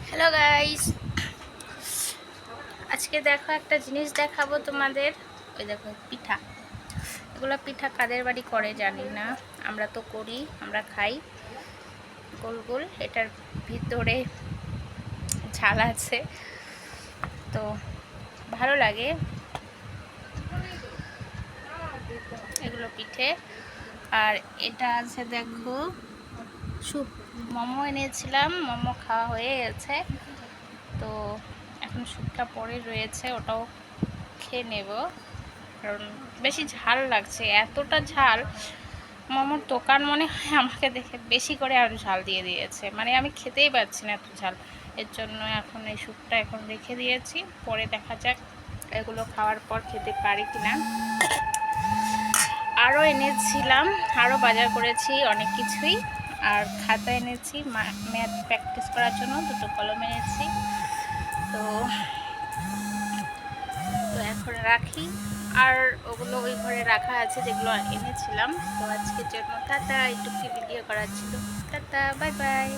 Hello guys, আজকে দেখো একটা জিনিস দেখাবো তোমাদের। ওই দেখো পিঠা। এগুলো পিঠা কাদের বাড়ি করে জানি না, আমরা তো করি, আমরা খাই। গোল গোল, এটার ভিতরে ঝাল আছে, তো ভালো লাগে এগুলো পিঠে। আর এটা আছে দেখো স্যুপ। মোমো এনেছিলাম, মোমো খাওয়া হয়ে গেছে, তো এখন স্যুপটা পড়ে রয়েছে, ওটাও খেয়ে নেব। কারণ বেশি ঝাল লাগছে, এতটা ঝাল। মোমোর দোকান মনে হয় আমাকে দেখে বেশি করে আরও ঝাল দিয়ে দিয়েছে, মানে আমি খেতেই পারছি না এত ঝাল। এর জন্য এখন এই স্যুপটা এখন রেখে দিয়েছি, পরে দেখা যাক এগুলো খাওয়ার পর খেতে পারি কিনা। আরও এনেছিলাম, আরও বাজার করেছি অনেক কিছুই। আর খাতা এনেছি ম্যাথ প্র্যাকটিস করার জন্য, দুটো কলম এনেছি। তো তো এখন রাখি। আর ওগুলো ওই ঘরে রাখা আছে যেগুলো এনেছিলাম। তো আজকের জন্য টাটা, একটু ভিডিও করার ছিল। Tata, bye bye.